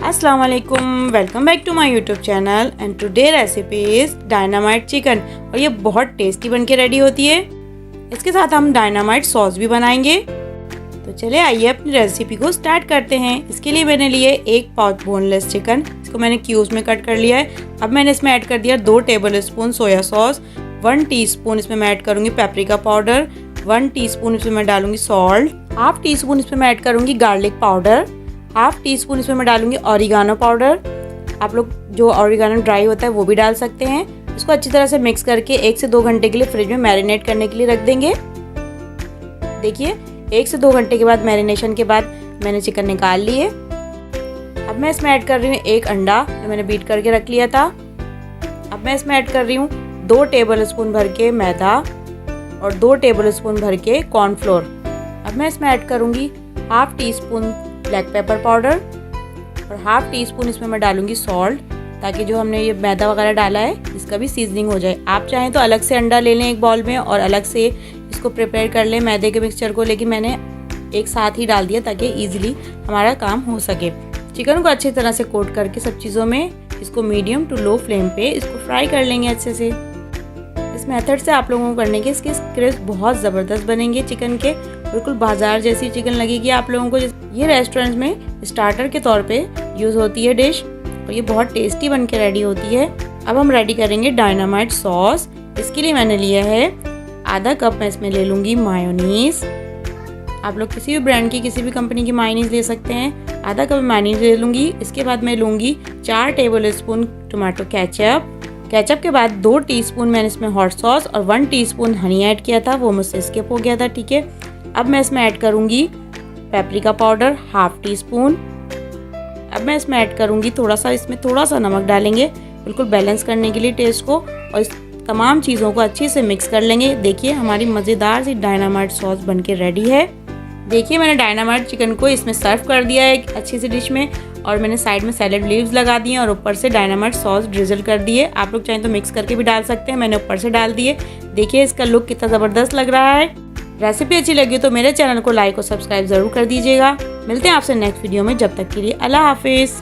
अस्सलाम वालेकुम, welcome back to my YouTube channel and today recipe is dynamite chicken. और ये बहुत टेस्टी बन के रेडी होती है। इसके साथ हम डायनामाइट सॉस भी बनाएंगे। तो चले आइए अपनी रेसिपी को स्टार्ट करते हैं। इसके लिए मैंने लिए एक पाउच बोनलेस चिकन, इसको मैंने क्यूब्स में कट कर लिया है। अब मैंने इसमें ऐड कर दिया 2 table spoon soya sauce, 1 teaspoon इसमें मैं ऐड करूँगी पेपरिका पाउडर, 1 टीस्पून इसमें मैं डालूंगी सॉल्ट, हाफ टी स्पून इसमें मैं ऐड करूँगी garlic powder, half tea spoon इसमें मैं डालूंगी ऑरिगानो पाउडर। आप लोग जो ऑरिगानो ड्राई होता है वो भी डाल सकते हैं। इसको अच्छी तरह से मिक्स करके 1 से 2 घंटे के लिए फ्रिज में मैरिनेट करने के लिए रख देंगे। देखिए 1 से 2 घंटे के बाद मैरिनेशन के बाद मैंने चिकन निकाल लिए। अब मैं इसमें ऐड कर रही हूँ 1 अंडा जो मैंने बीट करके रख लिया था। अब मैं इसमें ऐड कर रही हूँ 2 टेबल स्पून भर के मैदा और 2 टेबल स्पून भर के कॉर्नफ्लोर। अब मैं इसमें ऐड करूँगी half tea spoon black pepper powder और हाफ टी स्पून इसमें मैं डालूंगी सॉल्ट, ताकि जो हमने ये मैदा वगैरह डाला है इसका भी सीजनिंग हो जाए। आप चाहें तो अलग से अंडा ले लें एक बाउल में और अलग से इसको प्रिपेयर कर लें मैदे के मिक्सचर को, लेकिन मैंने एक साथ ही डाल दिया ताकि ईजिली हमारा काम हो सके। चिकन को अच्छी तरह से कोट करके सब चीज़ों में इसको मीडियम टू लो फ्लेम पे इसको फ्राई कर लेंगे अच्छे से। इस मेथड से आप लोगों को करने के इसके क्रिस्प बहुत ज़बरदस्त बनेंगे चिकन के, बिल्कुल बाजार जैसी चिकन लगेगी आप लोगों को। ये रेस्टोरेंट में स्टार्टर के तौर पे यूज़ होती है डिश और ये बहुत टेस्टी बन के रेडी होती है। अब हम रेडी करेंगे डायनामाइट सॉस। इसके लिए मैंने लिया है आधा कप, मैं इसमें ले लूँगी मायोनीज़। आप लोग किसी भी ब्रांड की किसी भी कंपनी की मायोनीज़ ले सकते हैं। आधा कप मायोनीज़ ले लूँगी। इसके बाद मैं लूँगी 4 टेबल स्पून टोमेटो केचप के बाद 2 टीस्पून मैंने इसमें हॉट सॉस और 1 टीस्पून हनी ऐड किया था, वो मुझसे स्किप हो गया था, ठीक है। अब मैं इसमें ऐड करूँगी paprika powder half tea spoon. अब मैं इसमें ऐड करूँगी इसमें थोड़ा सा नमक डालेंगे बिल्कुल बैलेंस करने के लिए टेस्ट को, और इस तमाम चीज़ों को अच्छे से मिक्स कर लेंगे। देखिए हमारी मज़ेदार सी डायनामाइट सॉस बन के रेडी है। देखिए मैंने डायनामाइट चिकन को इसमें सर्व कर दिया है एक अच्छी सी डिश में, और मैंने साइड में सैलेड लीव्स लगा दिए और ऊपर से डायनामाइट सॉस ड्रिजल कर दिए। आप लोग चाहें तो मिक्स करके भी डाल सकते हैं, मैंने ऊपर से डाल दिए। देखिए इसका लुक कितना ज़बरदस्त लग रहा है। रेसिपी अच्छी लगी तो मेरे चैनल को लाइक और सब्सक्राइब ज़रूर कर दीजिएगा। मिलते हैं आपसे नेक्स्ट वीडियो में, जब तक के लिए अल्लाह हाफिज़।